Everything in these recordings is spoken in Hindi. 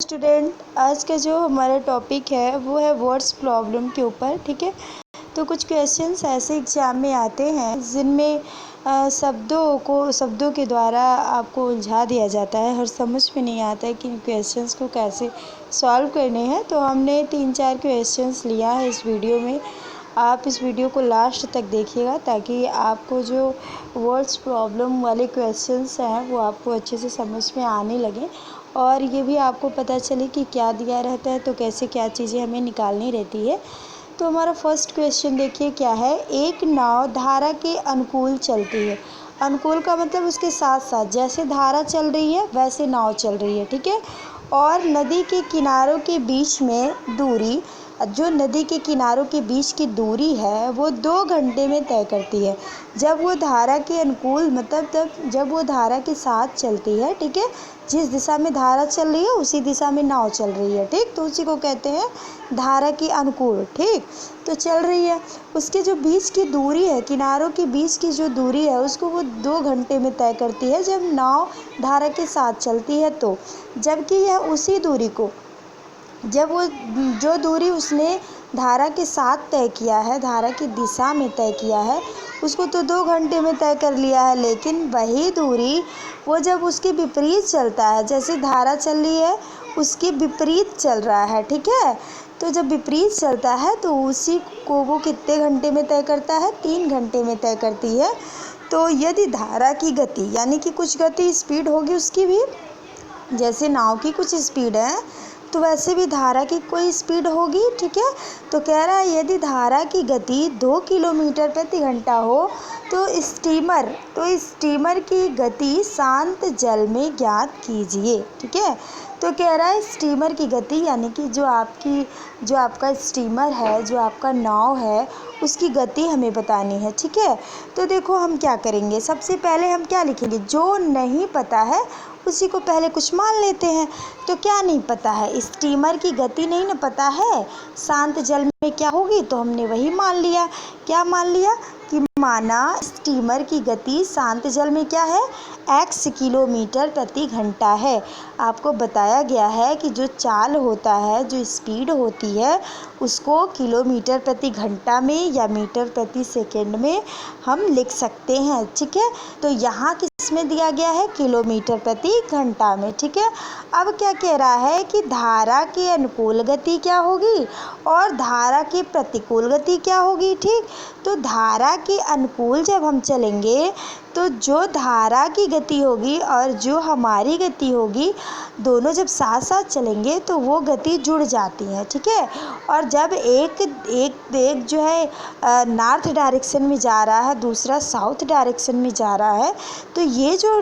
स्टूडेंट, आज का जो हमारा टॉपिक है वो है वर्ड्स प्रॉब्लम के ऊपर। ठीक है, तो कुछ क्वेश्चंस ऐसे एग्ज़ाम में आते हैं जिनमें शब्दों के द्वारा आपको उलझा दिया जाता है और समझ में नहीं आता है कि इन क्वेश्चंस को कैसे सॉल्व करने हैं। तो हमने 3-4 क्वेश्चंस लिया है इस वीडियो में। आप इस वीडियो को लास्ट तक देखिएगा ताकि आपको जो वर्ड्स प्रॉब्लम वाले क्वेश्चंस हैं वो आपको अच्छे से समझ में आने लगे और ये भी आपको पता चले कि क्या दिया रहता है, तो कैसे क्या चीज़ें हमें निकालनी रहती है। तो हमारा फर्स्ट क्वेश्चन देखिए क्या है। एक नाव धारा के अनुकूल चलती है। अनुकूल का मतलब उसके साथ साथ, जैसे धारा चल रही है वैसे नाव चल रही है। ठीक है, और नदी के किनारों के बीच में दूरी, जो नदी के किनारों के बीच की दूरी है वो 2 घंटे में तय करती है। जब वो धारा के अनुकूल मतलब जब वो धारा के साथ चलती है। ठीक है, जिस दिशा में धारा चल रही है उसी दिशा में नाव चल रही है। ठीक, तो उसी को कहते हैं धारा के अनुकूल। ठीक, तो चल रही है, उसके जो बीच की दूरी है, किनारों के बीच की जो दूरी है उसको वो 2 घंटे में तय करती है जब नाव धारा के साथ चलती है। तो जबकि यह उसी दूरी को, जब वो जो दूरी उसने धारा के साथ तय किया है, धारा की दिशा में तय किया है, उसको तो 2 घंटे में तय कर लिया है। लेकिन वही दूरी वो जब उसके विपरीत चलता है, जैसे धारा चल रही है उसके विपरीत चल रहा है। ठीक है, तो जब विपरीत चलता है तो उसी को वो कितने घंटे में तय करता है? 3 घंटे में तय करती है। तो यदि धारा की गति, यानी कि कुछ गति स्पीड होगी उसकी भी, जैसे नाव की कुछ स्पीड है तो वैसे भी धारा की कोई स्पीड होगी। ठीक है, तो कह रहा है यदि धारा की गति 2 किलोमीटर प्रति घंटा हो तो स्टीमर की गति शांत जल में ज्ञात कीजिए। ठीक है, तो कह रहा है स्टीमर की गति, यानी कि जो आपका स्टीमर है, जो आपका नाव है, उसकी गति हमें बतानी है। ठीक है, तो देखो हम क्या करेंगे, सबसे पहले हम क्या लिखेंगे, जो नहीं पता है उसी को पहले कुछ मान लेते हैं। तो क्या नहीं पता है? स्टीमर की गति नहीं ना पता है, शांत जल में क्या होगी, तो हमने वही मान लिया। क्या मान लिया कि माना स्टीमर की गति शांत जल में क्या है, x किलोमीटर प्रति घंटा है। आपको बताया गया है कि जो चाल होता है, जो स्पीड होती है, उसको किलोमीटर प्रति घंटा में या मीटर प्रति सेकंड में हम लिख सकते हैं। ठीक है, तो यहाँ किसमें दिया गया है, किलोमीटर प्रति घंटा में। ठीक है, अब क्या कह रहा है कि धारा के अनुकूल गति क्या होगी और धारा की प्रतिकूल गति क्या होगी। ठीक, तो धारा के अनुकूल जब हम चलेंगे तो जो धारा की गति होगी और जो हमारी गति होगी, दोनों जब साथ साथ चलेंगे तो वो गति जुड़ जाती है। ठीक है, और जब एक जो है नॉर्थ डायरेक्शन में जा रहा है, दूसरा साउथ डायरेक्शन में जा रहा है, तो ये जो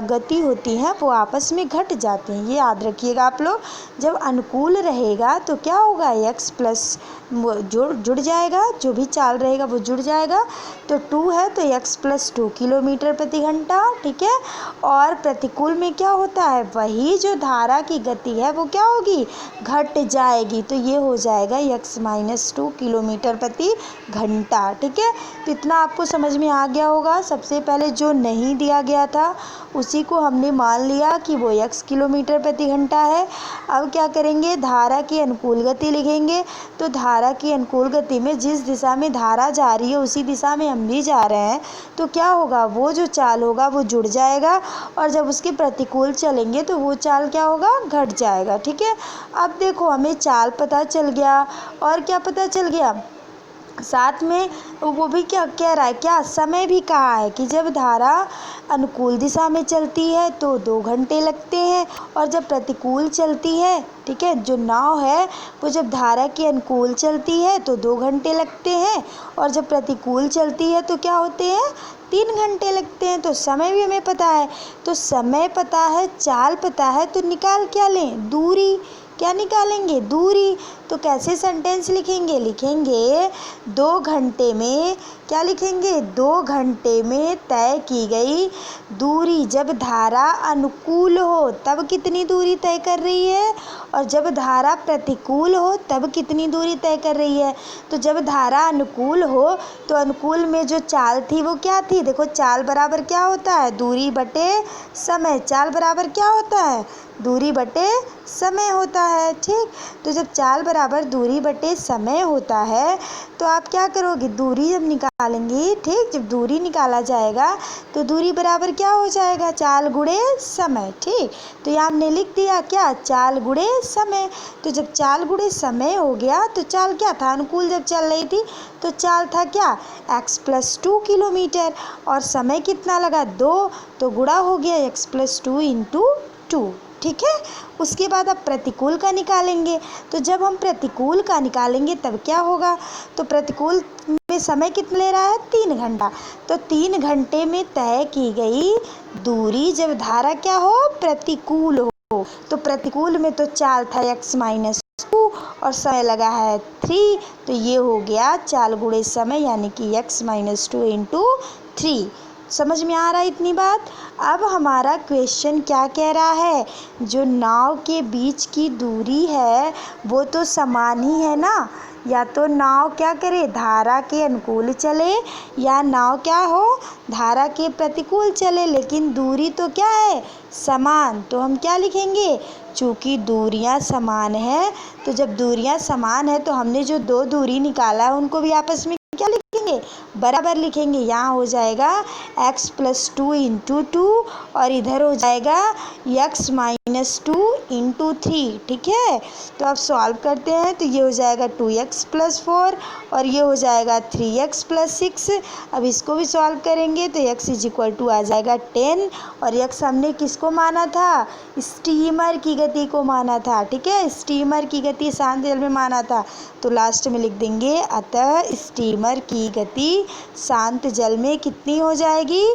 गति होती है वो आपस में घट जाती हैं। ये याद रखिएगा आप लोग। जब अनुकूल रहेगा तो क्या होगा, x प्लस जुड़ जाएगा, जो भी चाल रहेगा वो जुड़ जाएगा। तो 2 है तो x प्लस 2 किलोमीटर प्रति घंटा। ठीक है, और प्रतिकूल में क्या होता है, वही जो धारा की गति है वो क्या होगी, घट जाएगी। तो ये हो जाएगा x माइनस 2 किलोमीटर प्रति घंटा। ठीक है, तो इतना आपको समझ में आ गया होगा। सबसे पहले जो नहीं दिया गया था उसी को हमने मान लिया कि वो x किलोमीटर प्रति घंटा है। अब क्या करेंगे, धारा की अनुकूल गति लिखेंगे। तो धारा की अनुकूल गति में जिस दिशा में धारा जा रही है उसी दिशा में हम भी जा रहे हैं, तो क्या होगा, वो जो चाल होगा वो जुड़ जाएगा और जब उसके प्रतिकूल चलेंगे तो वो चाल क्या होगा, घट जाएगा। ठीक है, अब देखो हमें चाल पता चल गया और क्या पता चल गया, साथ में वो भी क्या कह रहा है, क्या समय भी कहा है कि जब धारा अनुकूल दिशा में चलती है तो 2 घंटे लगते हैं और जब प्रतिकूल चलती है, ठीक है, जो नाव है वो जब धारा के अनुकूल चलती है तो 2 घंटे लगते हैं और जब प्रतिकूल चलती है तो क्या होते हैं, 3 घंटे लगते हैं। तो समय भी हमें पता है, तो समय पता है, चाल पता है, तो निकाल क्या लें, दूरी। क्या निकालेंगे, दूरी। तो कैसे सेंटेंस लिखेंगे, 2 घंटे में क्या लिखेंगे, 2 घंटे में तय की गई दूरी। जब धारा अनुकूल हो तब कितनी दूरी तय कर रही है, और जब धारा प्रतिकूल हो तब कितनी दूरी तय कर रही है। तो जब धारा अनुकूल हो तो अनुकूल में जो चाल थी वो क्या थी, देखो चाल बराबर क्या होता है, दूरी बटे समय। चाल बराबर क्या होता है, दूरी बटे समय होता है। ठीक, तो जब चाल बराबर दूरी बटे समय होता है तो आप क्या करोगे, दूरी जब निकालेंगे, ठीक, जब दूरी निकाला जाएगा तो दूरी बराबर क्या हो जाएगा, चाल गुणे समय। ठीक, तो यहाँ हमने लिख दिया क्या, चाल गुणे समय। तो जब चाल गुणे समय हो गया तो चाल क्या था, अनुकूल जब चल रही थी तो चाल था क्या, x+2 किलोमीटर, और समय कितना लगा, 2, तो गुणा हो गया x+2 × 2। ठीक है, उसके बाद अब प्रतिकूल का निकालेंगे। तो जब हम प्रतिकूल का निकालेंगे तब क्या होगा, तो प्रतिकूल में समय कितना ले रहा है, 3 घंटा। तो 3 घंटे में तय की गई दूरी जब धारा क्या हो, प्रतिकूल हो। तो प्रतिकूल में तो चाल था x-2 और समय लगा है 3, तो ये हो गया चाल गुणे समय, यानी कि x-2 × 3। समझ में आ रहा है इतनी बात। अब हमारा क्वेश्चन क्या कह रहा है, जो नाव के बीच की दूरी है वो तो समान ही है ना, या तो नाव क्या करे, धारा के अनुकूल चले, या नाव क्या हो, धारा के प्रतिकूल चले, लेकिन दूरी तो क्या है, समान। तो हम क्या लिखेंगे, चूँकि दूरियां समान है, तो जब दूरियां समान है तो हमने जो 2 दूरी निकाला है उनको भी आपस में क्या लिखेंगे, बराबर लिखेंगे। यहाँ हो जाएगा x+2 × 2 और इधर हो जाएगा x-2 × 3। ठीक है, तो अब सॉल्व करते हैं तो ये हो जाएगा 2x+4 और ये हो जाएगा 3x+6। अब इसको भी सॉल्व करेंगे तो x आ जाएगा 10, और x हमने किसको माना था, स्टीमर की गति को माना था। ठीक है, स्टीमर की गति शांत जल में माना था, तो लास्ट में लिख देंगे अतः स्टीमर की गति शांत जल में कितनी हो जाएगी,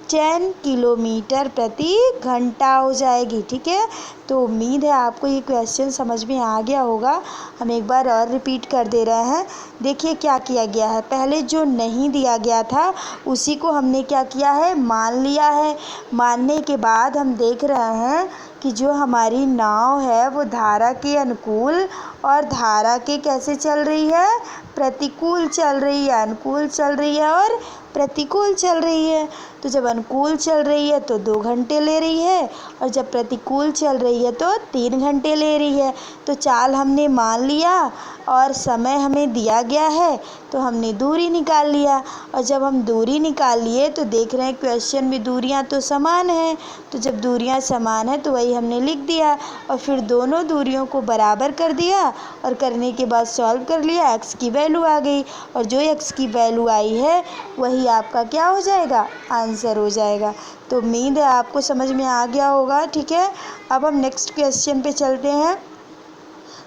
10 किलोमीटर प्रति घंटा हो जाएगी। ठीक है, तो उम्मीद है आपको ये क्वेश्चन समझ में आ गया होगा। हम एक बार और रिपीट कर दे रहे हैं। देखिए क्या किया गया है, पहले जो नहीं दिया गया था उसी को हमने क्या किया है, मान लिया है। मानने के बाद हम देख रहे हैं कि जो हमारी नाव है वो धारा के अनुकूल और धारा के कैसे चल रही है, प्रतिकूल चल रही है, अनुकूल चल रही है और प्रतिकूल चल रही है। तो जब अनुकूल चल रही है तो 2 घंटे ले रही है, और जब प्रतिकूल चल रही है तो 3 घंटे ले रही है। तो चाल हमने मान लिया और समय हमें दिया गया है तो हमने दूरी निकाल लिया, और जब हम दूरी निकाल लिए तो देख रहे हैं क्वेश्चन में दूरियां तो समान हैं, तो जब दूरियां समान है तो वही हमने लिख दिया, और फिर दोनों दूरियों को बराबर कर दिया, और करने के बाद सॉल्व कर लिया, x की वैल्यू आ गई, और जो x की वैल्यू आई है वही आपका क्या हो जाएगा, आंसर हो जाएगा। तो उम्मीद है आपको समझ में आ गया होगा। ठीक है, अब हम नेक्स्ट क्वेश्चन पे चलते हैं।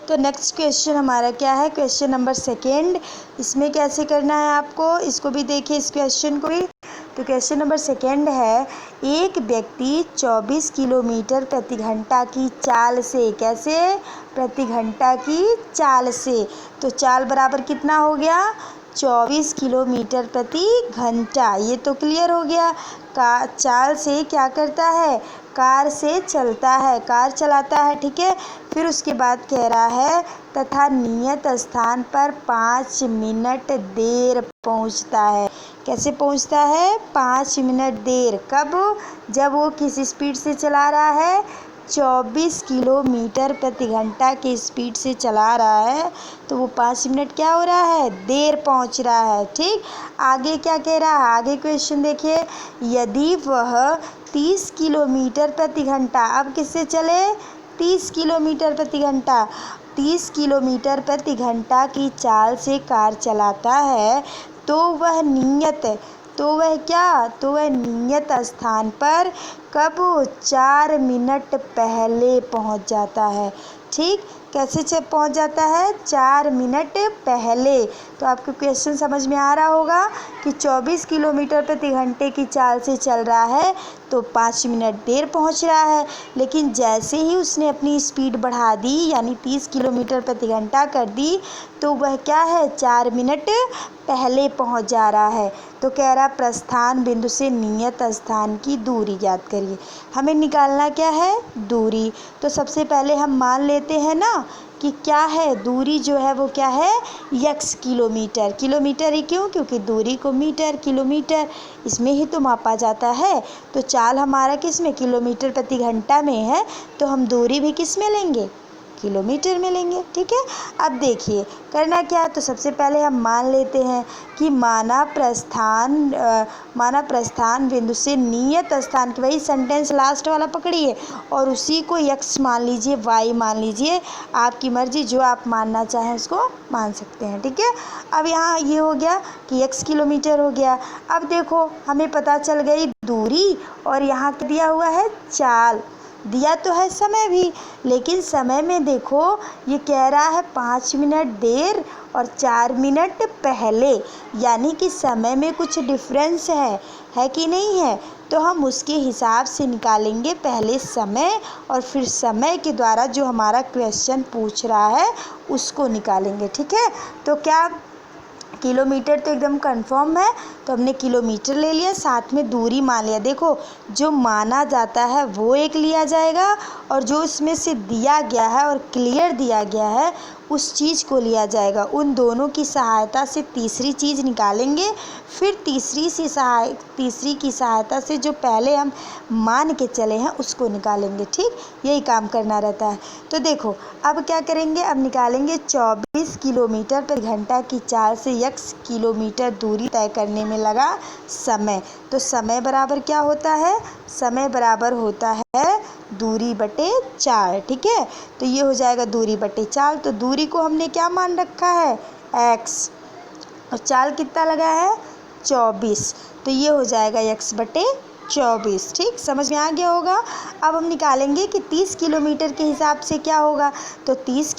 तो नेक्स्ट क्वेश्चन हमारा क्या है, क्वेश्चन नंबर 2। इसमें कैसे करना है आपको, इसको भी देखिए, इस क्वेश्चन को भी। तो क्वेश्चन नंबर 2 है, एक व्यक्ति 24 किलोमीटर प्रति घंटा की चाल से, कैसे, प्रति घंटा की चाल से, तो चाल बराबर कितना हो गया, 24 किलोमीटर प्रति घंटा। ये तो क्लियर हो गया। का चाल से क्या करता है, कार से चलता है, कार चलाता है। ठीक है, फिर उसके बाद कह रहा है तथा नियत स्थान पर 5 मिनट देर पहुंचता है। कैसे पहुंचता है, 5 मिनट देर। कब, जब वो किस स्पीड से चला रहा है, 24 किलोमीटर प्रति घंटा की स्पीड से चला रहा है, तो वो 5 मिनट क्या हो रहा है, देर पहुंच रहा है। ठीक, आगे क्या कह रहा है, आगे क्वेश्चन देखिए, यदि वह 30 किलोमीटर प्रति घंटा, अब किससे चले, 30 किलोमीटर प्रति घंटा, 30 किलोमीटर प्रति घंटा की चाल से कार चलाता है तो वह नियत, तो वह क्या, तो वह नियत स्थान पर कब, 4 मिनट पहले पहुंच जाता है। ठीक, कैसे पहुंच जाता है? 4 मिनट पहले। तो आपको क्वेश्चन समझ में आ रहा होगा कि 24 किलोमीटर प्रति घंटे की चाल से चल रहा है तो 5 मिनट देर पहुंच रहा है, लेकिन जैसे ही उसने अपनी स्पीड बढ़ा दी यानी 30 किलोमीटर प्रति घंटा कर दी तो वह क्या है? 4 मिनट पहले पहुंच जा रहा है। तो कह रहा प्रस्थान बिंदु से नियत स्थान की दूरी ज्ञात करिए। हमें निकालना क्या है? दूरी। तो सबसे पहले हम मान लेते हैं ना कि क्या है? दूरी जो है वो क्या है? x kilometre. किलोमीटर ही क्यों? क्योंकि दूरी को मीटर, किलोमीटर इसमें ही तो मापा जाता है। तो चाल हमारा किस में? किलोमीटर प्रति घंटा में है, तो हम दूरी भी किस में लेंगे? किलोमीटर में लेंगे। ठीक है, अब देखिए करना क्या है। तो सबसे पहले हम मान लेते हैं कि माना प्रस्थान बिंदु से नियत स्थान की, वही सेंटेंस लास्ट वाला पकड़िए और उसी को x मान लीजिए, y मान लीजिए, आपकी मर्जी, जो आप मानना चाहें उसको मान सकते हैं। ठीक है, अब यहाँ ये हो गया कि x किलोमीटर हो गया। अब देखो हमें पता चल गई दूरी और यहाँ दिया हुआ है चाल, दिया तो है समय भी, लेकिन समय में देखो ये कह रहा है 5 मिनट देर और 4 मिनट पहले, यानी कि समय में कुछ डिफरेंस है कि नहीं है? तो हम उसके हिसाब से निकालेंगे पहले समय और फिर समय के द्वारा जो हमारा क्वेश्चन पूछ रहा है उसको निकालेंगे। ठीक है, तो क्या किलोमीटर तो एकदम कंफर्म है, तो हमने किलोमीटर ले लिया, साथ में दूरी मान लिया। देखो जो माना जाता है वो एक लिया जाएगा और जो इसमें से दिया गया है और क्लियर दिया गया है उस चीज़ को लिया जाएगा। उन दोनों की सहायता से तीसरी चीज़ निकालेंगे, फिर तीसरी की सहायता से जो पहले हम मान के चले हैं उसको निकालेंगे। ठीक, यही काम करना रहता है। तो देखो अब क्या करेंगे? अब निकालेंगे 24 किलोमीटर प्रति घंटा की चाल से x किलोमीटर दूरी तय करने में लगा समय। तो समय बराबर क्या होता है? समय बराबर होता है दूरी बटे चाल। ठीक है, तो ये हो जाएगा दूरी बटे चाल। तो दूरी को हमने क्या मान रखा है? x, और चाल कितना लगा है? 24, तो ये हो जाएगा x बटे 24। ठीक, समझ में आ गया होगा। अब हम निकालेंगे कि 30 किलोमीटर के हिसाब से क्या होगा। तो 30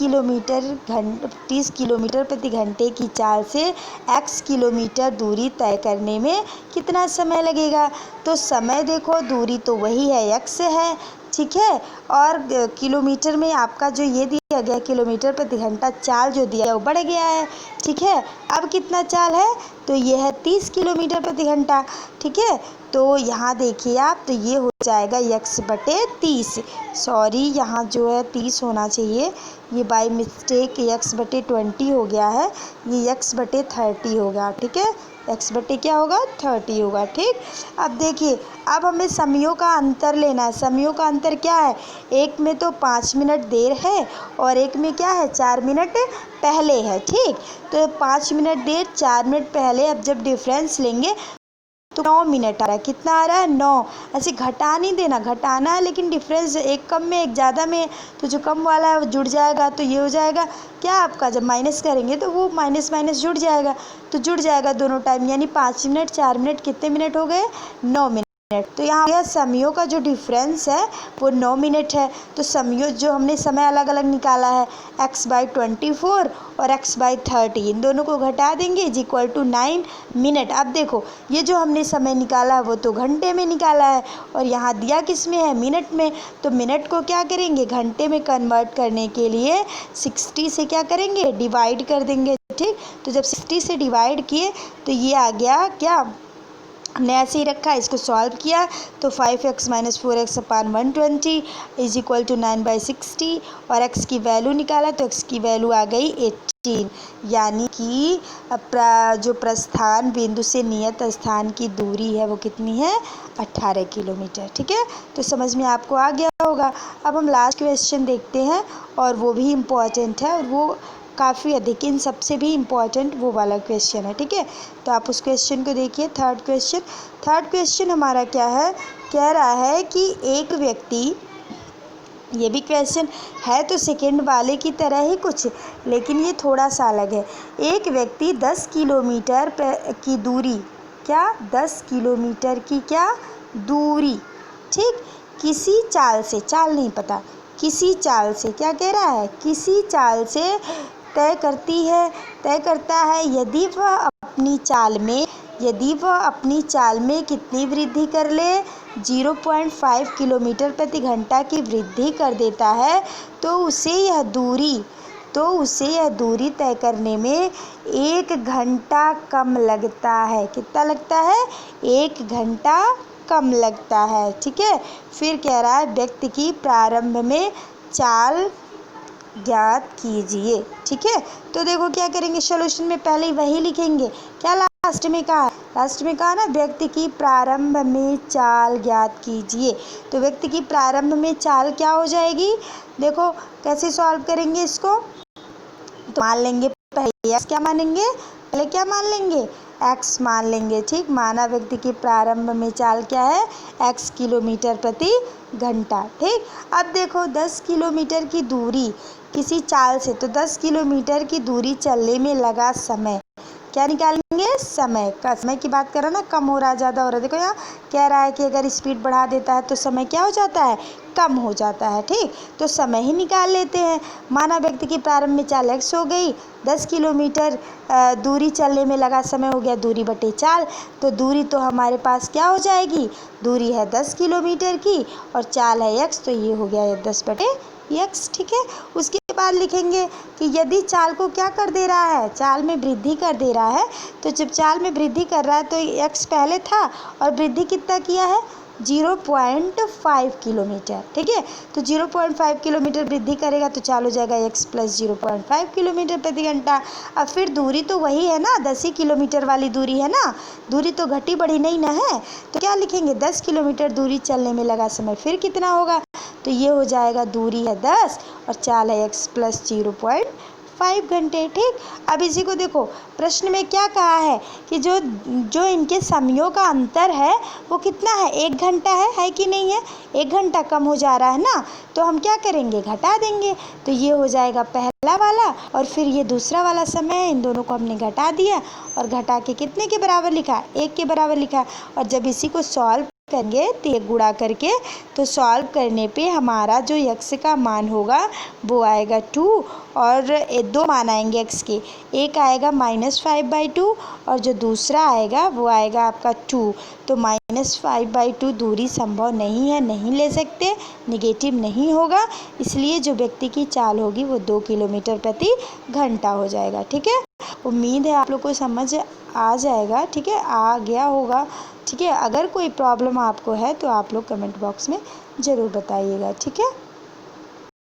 किलोमीटर प्रति घंटे की चाल से x किलोमीटर दूरी तय करने में कितना समय लगेगा? तो समय देखो, दूरी तो वही है, x है। ठीक है, और किलोमीटर में आपका जो ये दिया गया किलोमीटर प्रति घंटा चाल जो दिया है वो बढ़ गया है। ठीक है, अब कितना चाल है? तो ये है 30 किलोमीटर प्रति घंटा। ठीक है, तो यहाँ देखिए आप, तो ये हो जाएगा x बटे 30, सॉरी यहाँ जो है 30 होना चाहिए, ये बाय मिस्टेक x बटे 20 हो गया है, ये x बटे 30 होगा। ठीक है, x बटे क्या होगा? 30 होगा। ठीक, अब देखिए अब हमें समयों का अंतर लेना है। समयों का अंतर क्या है? एक में तो 5 मिनट देर है और एक में क्या है? 4 मिनट पहले है। ठीक, तो 5 मिनट देर 4 मिनट पहले, अब जब डिफरेंस लेंगे तो 9 मिनट आ रहा है। कितना आ रहा है? 9। ऐसे घटा नहीं देना, घटाना है लेकिन डिफरेंस एक कम में एक ज़्यादा में, तो जो कम वाला है वो जुड़ जाएगा। तो ये हो जाएगा क्या आपका, जब माइनस करेंगे तो वो माइनस माइनस जुड़ जाएगा, तो जुड़ जाएगा दोनों टाइम, यानी 5 मिनट 4 मिनट कितने मिनट हो गए? 9 मिनट। तो यहाँ समयों का जो डिफरेंस है वो 9 मिनट है। तो समयों जो हमने समय अलग अलग निकाला है, x/24 और x/30, इन दोनों को घटा देंगे इज इक्वल टू 9 मिनट। अब देखो ये जो हमने समय निकाला है वो तो घंटे में निकाला है और यहाँ दिया किस में है? मिनट में। तो मिनट को क्या करेंगे? घंटे में कन्वर्ट करने के लिए 60 से क्या करेंगे? डिवाइड कर देंगे। ठीक, तो जब 60 से डिवाइड किए तो ये आ गया क्या? हमने ऐसे ही रखा, इसको सॉल्व किया तो 5x - 4x upon 120 is equal to 9/60 और x की वैल्यू निकाला तो x की वैल्यू आ गई 18, यानी कि जो प्रस्थान बिंदु से नियत स्थान की दूरी है वो कितनी है? 18 किलोमीटर। ठीक है, तो समझ में आपको आ गया होगा। अब हम लास्ट क्वेश्चन देखते हैं और वो भी इम्पॉर्टेंट है और वो काफ़ी अधिक, इन सबसे भी इम्पॉर्टेंट वो वाला क्वेश्चन है। ठीक है, तो आप उस क्वेश्चन को देखिए। थर्ड क्वेश्चन हमारा क्या है? कह रहा है कि एक व्यक्ति, ये भी क्वेश्चन है तो सेकंड वाले की तरह ही कुछ, लेकिन ये थोड़ा सा अलग है। एक व्यक्ति 10 किलोमीटर की दूरी, क्या 10 किलोमीटर की क्या दूरी, ठीक, किसी चाल से, चाल नहीं पता, किसी चाल से, क्या कह रहा है, किसी चाल से तय करता है। यदि वह अपनी चाल में कितनी वृद्धि कर ले, 0.5 किलोमीटर प्रति घंटा की वृद्धि कर देता है, तो उसे यह दूरी तय करने में 1 घंटा कम लगता है। कितना लगता है, 1 घंटा कम लगता है। ठीक है, फिर कह रहा है व्यक्ति की प्रारंभ में चाल ज्ञात कीजिए। ठीक है, तो देखो क्या करेंगे, सॉल्यूशन में पहले ही वही लिखेंगे। क्या लास्ट में कहा ना, व्यक्ति की प्रारंभ में चाल ज्ञात कीजिए। तो व्यक्ति की प्रारंभ में चाल क्या हो जाएगी, देखो कैसे सॉल्व करेंगे इसको। तो मान लेंगे पहले x क्या मान लेंगे, x मान लेंगे। ठीक, माना व्यक्ति की प्रारंभ में चाल क्या है, x किलोमीटर प्रति घंटा। ठीक, अब देखो 10 किलोमीटर की दूरी किसी चाल से, तो 10 किलोमीटर की दूरी चलने में लगा समय, क्या निकालेंगे, समय की बात कर रहा ना, कम हो रहा है ज़्यादा हो रहा है। देखो यहाँ कह रहा है कि अगर स्पीड बढ़ा देता है तो समय क्या हो जाता है, कम हो जाता है। ठीक, तो समय ही निकाल लेते हैं। माना व्यक्ति की प्रारंभ में चाल x हो गई, 10 किलोमीटर दूरी चलने में लगा समय हो गया दूरी बटे चाल। तो दूरी तो हमारे पास क्या हो जाएगी, दूरी है 10 किलोमीटर की और चाल है x, तो ये हो गया 10 बटे x। ठीक है, उसके बाद लिखेंगे कि यदि चाल को क्या कर दे रहा है, चाल में वृद्धि कर दे रहा है। तो जब चाल में वृद्धि कर रहा है तो x पहले था और वृद्धि कितना किया है, 0.5 किलोमीटर। ठीक है, तो 0.5 किलोमीटर वृद्धि करेगा तो चाल हो जाएगा x प्लस 0.5 किलोमीटर प्रति घंटा। अब फिर दूरी तो वही है ना, 10 ही किलोमीटर वाली दूरी है ना, दूरी तो घटी बढ़ी नहीं ना है। तो क्या लिखेंगे, 10 किलोमीटर दूरी चलने में लगा समय फिर कितना होगा, तो ये हो जाएगा दूरी है 10 और चाल है x प्लस 0.5 घंटे। ठीक, अब इसी को देखो प्रश्न में क्या कहा है कि जो इनके समयों का अंतर है वो कितना है, 1 घंटा है कि नहीं है, 1 घंटा कम हो जा रहा है ना, तो हम क्या करेंगे, घटा देंगे। तो ये हो जाएगा पहला वाला और फिर ये दूसरा वाला समय है, इन दोनों को हमने घटा दिया और घटा के कितने के बराबर लिखा, 1 के बराबर लिखा। और जब इसी को सॉल्व करेंगे तो ये गुणा करके, तो सॉल्व करने पे हमारा जो x का मान होगा वो आएगा 2 और 2 मान आएंगे x के, एक आएगा -5/2 और जो दूसरा आएगा वो आएगा आपका 2। तो -5/2 दूरी संभव नहीं है, नहीं ले सकते, निगेटिव नहीं होगा, इसलिए जो व्यक्ति की चाल होगी वो 2 किलोमीटर प्रति घंटा हो जाएगा। ठीक है, उम्मीद है आप लोग को समझ आ जाएगा। ठीक है, आ गया होगा। ठीक है, अगर कोई प्रॉब्लम आपको है तो आप लोग कमेंट बॉक्स में ज़रूर बताइएगा। ठीक है।